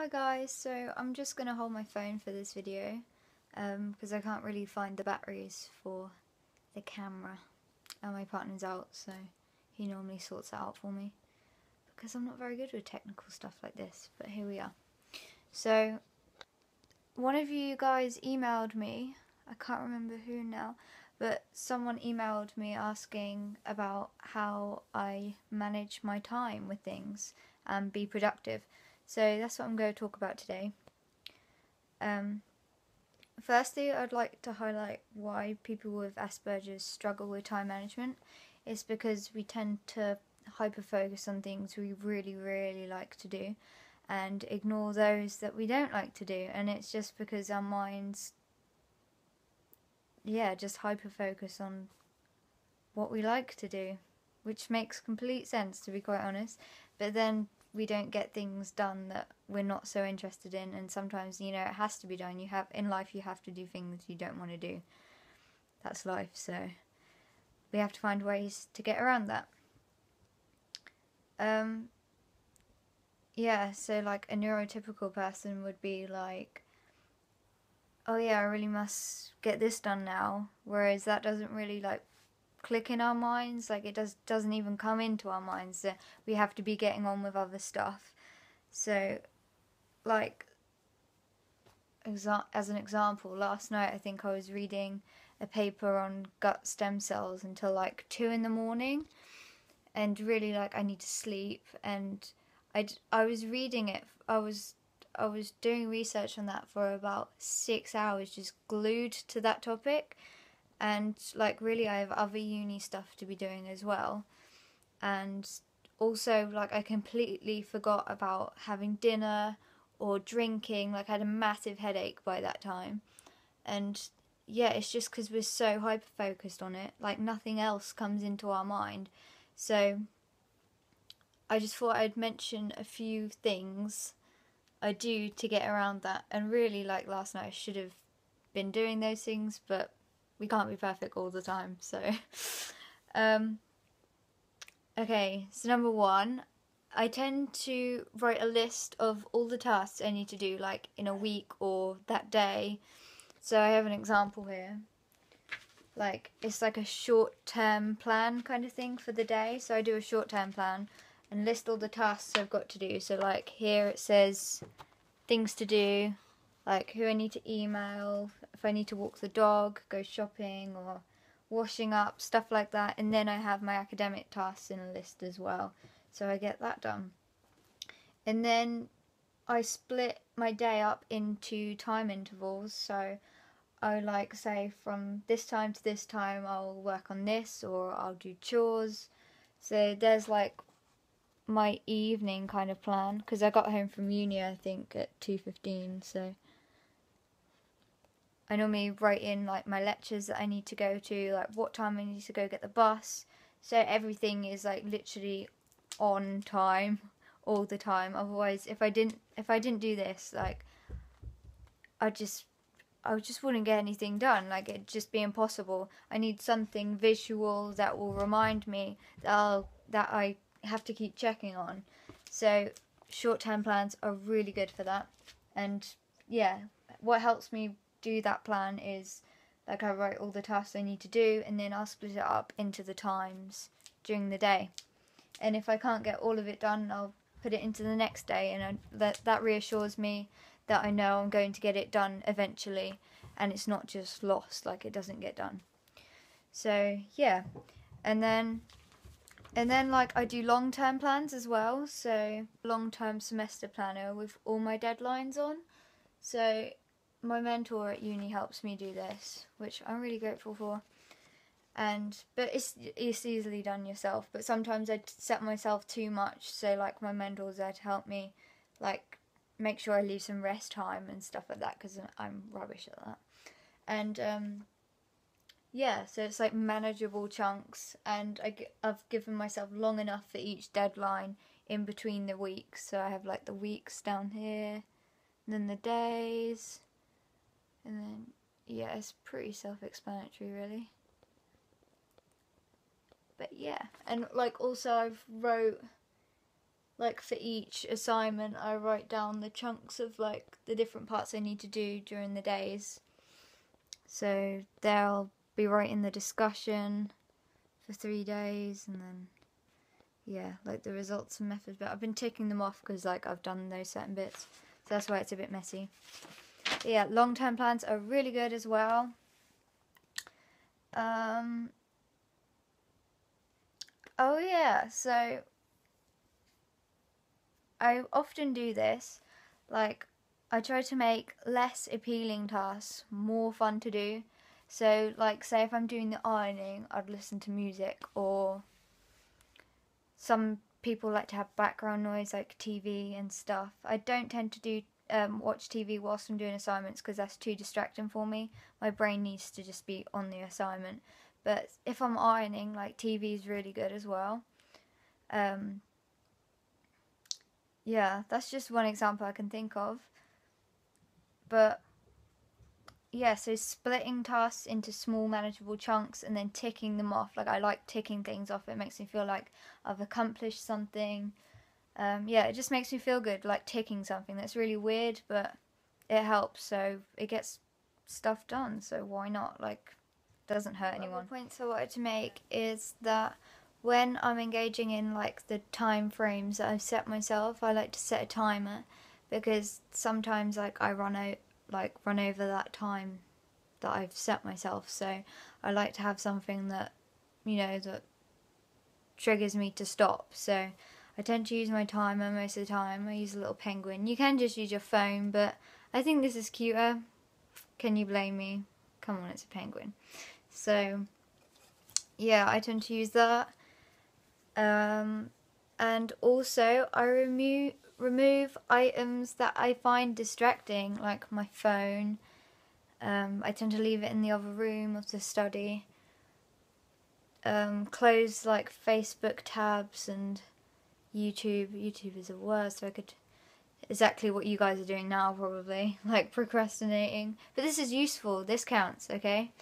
Hi guys, so I'm just going to hold my phone for this video because I can't really find the batteries for the camera and my partner's out, so he normally sorts it out for me because I'm not very good with technical stuff like this, but here we are. So one of you guys emailed me, I can't remember who now, but someone emailed me asking about how I manage my time with things and be productive. So that's what I'm going to talk about today. Firstly, I'd like to highlight why people with Asperger's struggle with time management. It's because we tend to hyper-focus on things we really like to do and ignore those that we don't like to do. And it's just because our minds, just hyper-focus on what we like to do, which makes complete sense, to be quite honest. But then we don't get things done that we're not so interested in, and sometimes, it has to be done. In life you have to do things you don't want to do. That's life, so we have to find ways to get around that. So like a neurotypical person would be like, oh yeah, I really must get this done now, whereas that doesn't really click in our minds. It doesn't even come into our minds that we have to be getting on with other stuff. So as an example, last night I think I was reading a paper on gut stem cells until 2 in the morning, and really I need to sleep, and I was reading it. I was doing research on that for about 6 hours, just glued to that topic. And really I have other uni stuff to be doing as well, and also I completely forgot about having dinner or drinking. I had a massive headache by that time, and it's just because we're so hyper focused on it, nothing else comes into our mind. So I just thought I'd mention a few things I do to get around that, and really last night I should have been doing those things, but we can't be perfect all the time, so okay, so number one, I tend to write a list of all the tasks I need to do in a week or that day. So I have an example here. It's a short-term plan kind of thing for the day. So I do a short-term plan and list all the tasks I've got to do. So here it says things to do, who I need to email, if I need to walk the dog, go shopping, or washing up, stuff like that. And then I have my academic tasks in a list as well, so I get that done. And then I split my day up into time intervals, so I say from this time to this time I'll work on this, or I'll do chores. So there's my evening kind of plan, because I got home from uni I think at 2:15, so I normally write in my lectures that I need to go to, what time I need to go get the bus, so everything is literally on time all the time. Otherwise, if I didn't do this, I just wouldn't get anything done. It'd just be impossible. I need something visual that will remind me that I have to keep checking on. So short-term plans are really good for that. And what helps me do that plan is I write all the tasks I need to do, and then I'll split it up into the times during the day. And if I can't get all of it done, I'll put it into the next day, and that reassures me that I know I'm going to get it done eventually, and it's not just lost, it doesn't get done. So and then I do long-term plans as well, so long-term semester planner with all my deadlines on. So my mentor at uni helps me do this, which I'm really grateful for. But it's easily done yourself. But sometimes I set myself too much, so my mentor's there to help me, make sure I leave some rest time and stuff like that, because I'm rubbish at that. And so it's manageable chunks, and I've given myself long enough for each deadline in between the weeks. So I have the weeks down here, and then the days. And then, it's pretty self-explanatory, really. But and also I've wrote like for each assignment I write down the chunks of like the different parts I need to do during the days. So they'll be writing the discussion for 3 days, and then yeah, like the results and methods, but I've been ticking them off because like I've done those certain bits, so that's why it's a bit messy. But yeah, long-term plans are really good as well. Oh yeah, so I often do this, like I try to make less appealing tasks more fun to do. So like say if I'm doing the ironing, I'd listen to music, or some people like to have background noise like TV and stuff. I don't tend to do watch TV whilst I'm doing assignments because that's too distracting for me. My brain needs to just be on the assignment. But if I'm ironing, like TV is really good as well. Yeah, that's just one example I can think of. But yeah, so splitting tasks into small manageable chunks and then ticking them off. Like I like ticking things off. It makes me feel like I've accomplished something. Yeah, it just makes me feel good, like ticking something. That's really weird, but it helps. So it gets stuff done. So why not? Like, doesn't hurt anyone. One of the points I wanted to make is that when I'm engaging in like the time frames that I've set myself, I like to set a timer, because sometimes like I run over that time that I've set myself. So I like to have something that, you know, that triggers me to stop. So I tend to use my timer most of the time. I use a little penguin. You can just use your phone, but I think this is cuter. Can you blame me? Come on, it's a penguin. So yeah, I tend to use that. And also I remove items that I find distracting, like my phone. I tend to leave it in the other room of the study. Close like Facebook tabs and YouTube. YouTube is the worst. So I could exactly what you guys are doing now, probably, like procrastinating. But this is useful. This counts, okay?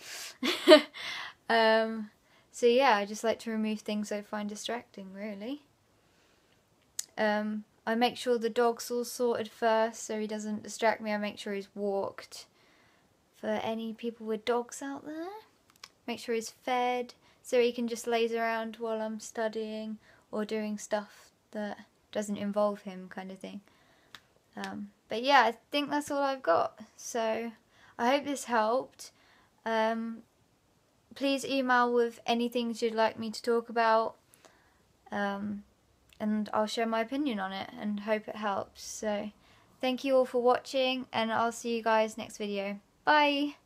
So yeah, I just like to remove things I find distracting, really. I make sure the dog's all sorted first so he doesn't distract me. I make sure he's walked. For any people with dogs out there, make sure he's fed so he can just laze around while I'm studying or doing stuff that doesn't involve him, kind of thing. But yeah, I think that's all I've got. So I hope this helped. Please email with any things you'd like me to talk about. And I'll share my opinion on it and hope it helps. So thank you all for watching, and I'll see you guys next video. Bye!